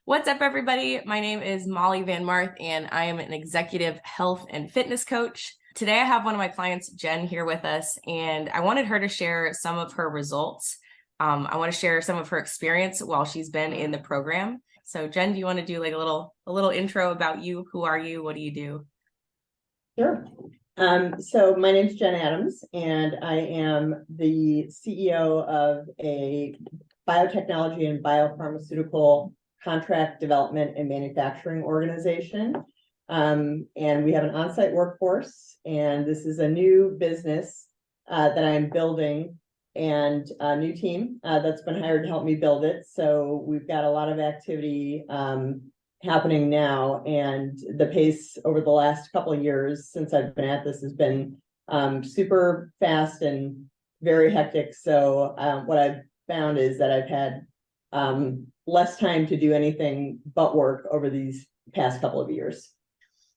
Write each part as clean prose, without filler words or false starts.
What's up, everybody? My name is Molly Van Marth, and I am an executive health and fitness coach. Today, I have one of my clients, Jenn, here with us, and I wanted her to share some of her results. I want to share some of her experience while she's been in the program. So, Jenn, do you want to do like a little intro about you? Who are you? What do you do? Sure. So my name's Jenn Adams, and I am the CEO of a biotechnology and biopharmaceutical contract development and manufacturing organization. And we have an on-site workforce, and this is a new business that I'm building, and a new team that's been hired to help me build it. So we've got a lot of activity happening now, and the pace over the last couple of years since I've been at this has been super fast and very hectic. So what I've found is that I've had less time to do anything but work over these past couple of years.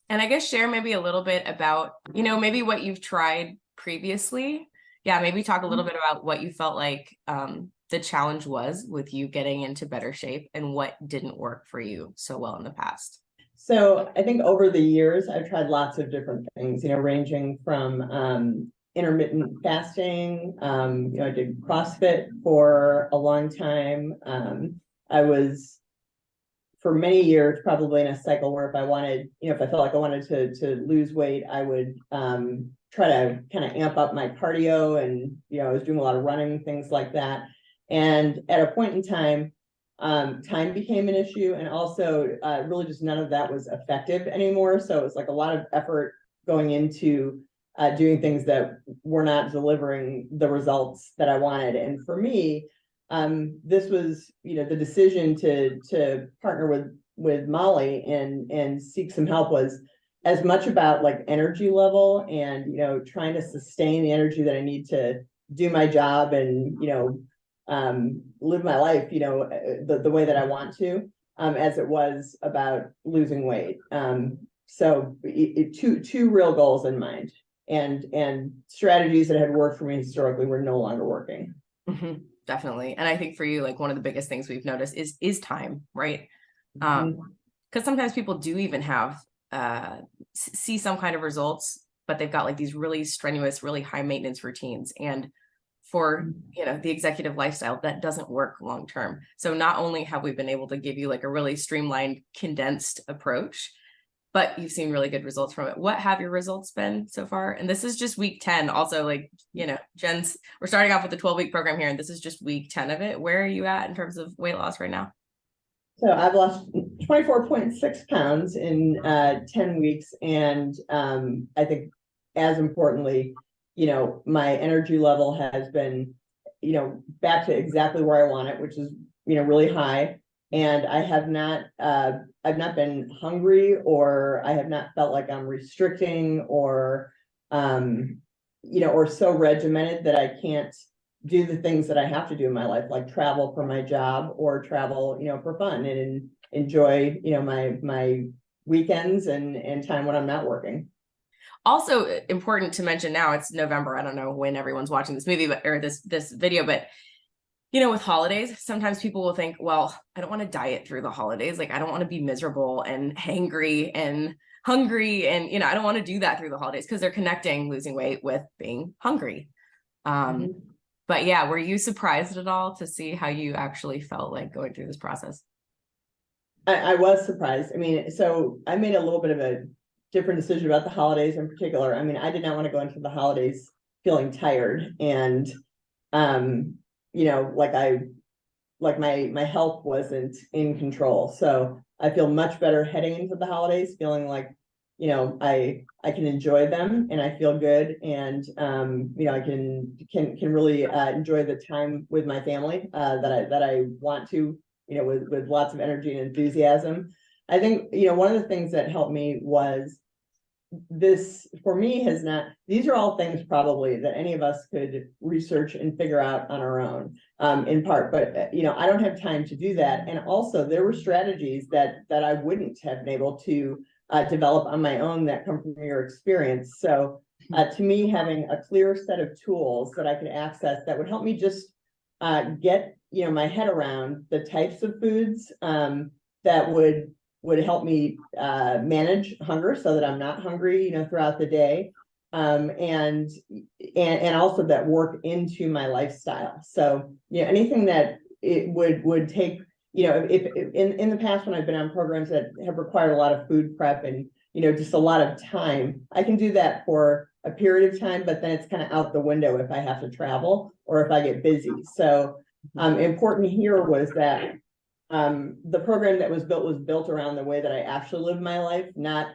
And I guess share maybe a little bit about, maybe what you've tried previously. Yeah, maybe talk a little bit about what you felt like the challenge was with you getting into better shape and what didn't work for you so well in the past. So I think over the years, I've tried lots of different things, ranging from intermittent fasting. I did CrossFit for a long time. I was, for many years, probably in a cycle where if I wanted, if I felt like I wanted to lose weight, I would try to kind of amp up my cardio, and I was doing a lot of running, things like that. And at a point in time, time became an issue, and also really just none of that was effective anymore. So it was like a lot of effort going into doing things that were not delivering the results that I wanted. And for me, this was, the decision to partner with Molly and seek some help was as much about like energy level and, trying to sustain the energy that I need to do my job and, live my life, the way that I want to, as it was about losing weight. So two real goals in mind, and strategies that had worked for me historically were no longer working. Mm-hmm. Definitely. And I think for you, like one of the biggest things we've noticed is time, right? Because sometimes people do even have see some kind of results, but they've got like these really strenuous, really high maintenance routines. And for the executive lifestyle, that doesn't work long term. So not only have we been able to give you like a really streamlined, condensed approach, but you've seen really good results from it. What have your results been so far? And this is just week 10. Also, like, Jenn's, we're starting off with the 12-week program here, and this is just week 10 of it. Where are you at in terms of weight loss right now? So I've lost 24.6 pounds in 10 weeks. And I think as importantly, my energy level has been, back to exactly where I want it, which is, really high. And I have not, I've not been hungry, or I have not felt like I'm restricting, or, or so regimented that I can't do the things that I have to do in my life, like travel for my job or travel, for fun, and enjoy, my weekends and time when I'm not working. Also important to mention, now it's November. I don't know when everyone's watching this movie, or this video, but with holidays, sometimes people will think, well, I don't want to diet through the holidays. Like, I don't want to be miserable and hangry and hungry. And, I don't want to do that through the holidays, because they're connecting losing weight with being hungry. But yeah, were you surprised at all to see how you actually felt like going through this process? I was surprised. I mean, so I made a little bit of a different decision about the holidays in particular. I mean, I did not want to go into the holidays feeling tired, and like my health wasn't in control. So I feel much better heading into the holidays, feeling like, I can enjoy them, and I feel good, and I can really enjoy the time with my family that I want to, with lots of energy and enthusiasm. I think, one of the things that helped me was this, for me, these are all things probably that any of us could research and figure out on our own, in part, but I don't have time to do that. And also there were strategies that I wouldn't have been able to develop on my own that come from your experience. So to me, having a clear set of tools that I could access that would help me just get my head around the types of foods that would help me manage hunger so that I'm not hungry, throughout the day. And also that work into my lifestyle. So, anything that it would take, if in the past when I've been on programs that have required a lot of food prep and, just a lot of time, I can do that for a period of time, but then it's kind of out the window if I have to travel or if I get busy. So, important here was that the program that was built around the way that I actually live my life, not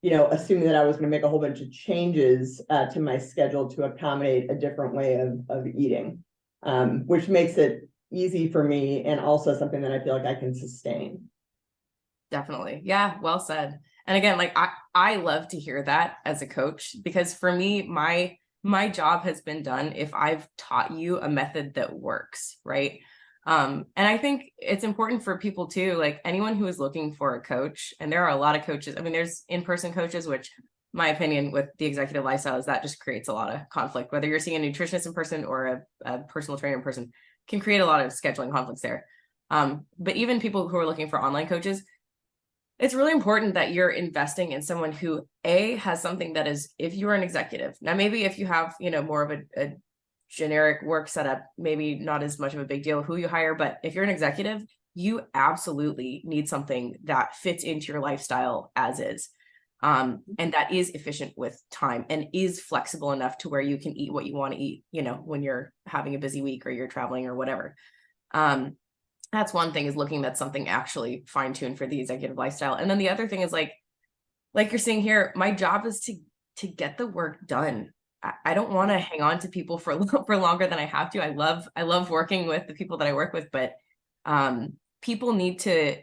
assuming that I was going to make a whole bunch of changes to my schedule to accommodate a different way of eating, which makes it easy for me and also something that I feel like I can sustain. Definitely. Yeah, well said. And again, like I love to hear that as a coach, because for me, my job has been done if I've taught you a method that works, right? And I think it's important for people too, like anyone who is looking for a coach, and there are a lot of coaches. I mean, there's in-person coaches, which my opinion with the executive lifestyle is that just creates a lot of conflict, whether you're seeing a nutritionist in person or a personal trainer in person, can create a lot of scheduling conflicts there. But even people who are looking for online coaches, it's really important that you're investing in someone who has something that is, if you're an executive, now maybe if you have, more of a generic work setup, maybe not as much of a big deal who you hire, but if you're an executive, you absolutely need something that fits into your lifestyle as is. And that is efficient with time and is flexible enough to where you can eat what you want to eat, when you're having a busy week or you're traveling or whatever. That's one thing, is looking at something actually fine-tuned for the executive lifestyle. And then the other thing is like you're seeing here, my job is to get the work done. I don't want to hang on to people for longer than I have to. I love working with the people that I work with, but people need to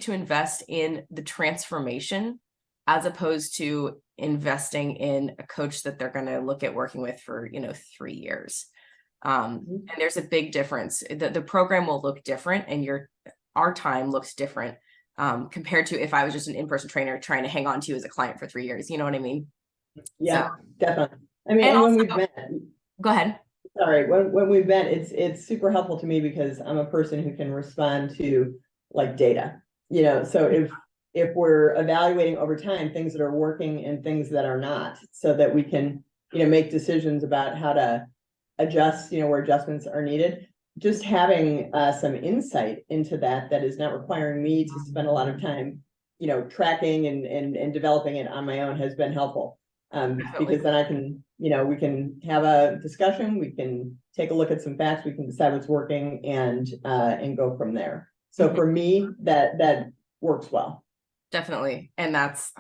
invest in the transformation as opposed to investing in a coach that they're going to look at working with for 3 years. And there's a big difference. The program will look different, and our time looks different compared to if I was just an in-person trainer trying to hang on to you as a client for 3 years. You know what I mean? Yeah, So, definitely. I mean, and also, when we've met, go ahead. Sorry, when we've met, it's super helpful to me because I'm a person who can respond to like data, so if we're evaluating over time things that are working and things that are not, so that we can, make decisions about how to adjust, where adjustments are needed. Just having some insight into that is not requiring me to spend a lot of time, tracking and developing it on my own has been helpful. Because then I can, we can have a discussion, we can take a look at some facts, we can decide what's working and go from there. So for me, that works well. Definitely. And that's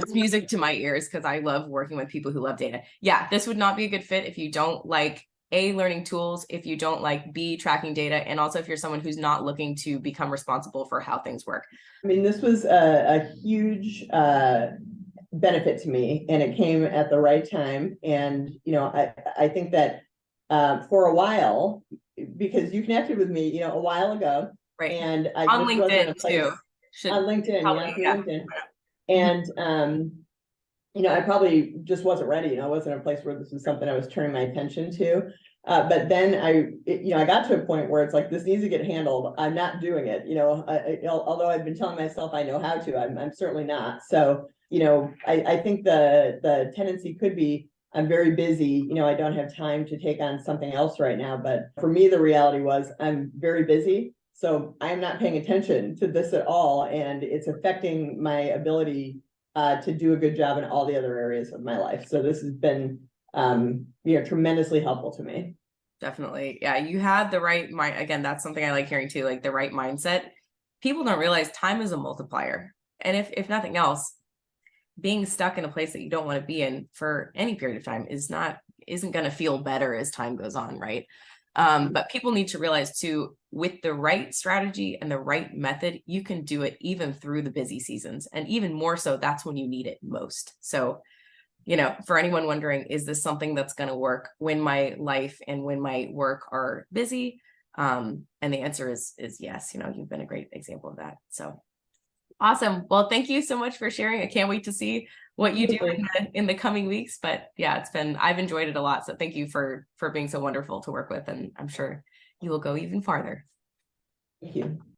music to my ears, because I love working with people who love data. Yeah, this would not be a good fit if you don't like learning tools, if you don't like tracking data, and also if you're someone who's not looking to become responsible for how things work. I mean, this was a huge benefit to me, and it came at the right time. And I think that for a while, because you connected with me a while ago, right, and I on just LinkedIn wasn't a place, too. on LinkedIn, LinkedIn. And I probably just wasn't ready. I wasn't a place where this was something I was turning my attention to. But then I got to a point where it's like, this needs to get handled. I'm not doing it. Although I've been telling myself I know how to, I'm certainly not. So I think the tendency could be, I'm very busy. I don't have time to take on something else right now. But for me, the reality was I'm very busy. So I'm not paying attention to this at all. And it's affecting my ability to do a good job in all the other areas of my life. So this has been, tremendously helpful to me. Definitely. Yeah. You had the right mind. Again, that's something I like hearing too, like the right mindset. People don't realize time is a multiplier. And if nothing else, being stuck in a place that you don't want to be in for any period of time isn't going to feel better as time goes on. Right. But people need to realize too, with the right strategy and the right method, you can do it even through the busy seasons. And even more so, that's when you need it most. So, for anyone wondering, is this something that's going to work when my life and when my work are busy? And the answer is yes. You've been a great example of that. So awesome. Well, thank you so much for sharing. I can't wait to see what you do in the coming weeks. But yeah, I've enjoyed it a lot. So thank you for being so wonderful to work with. And I'm sure you will go even farther. Thank you.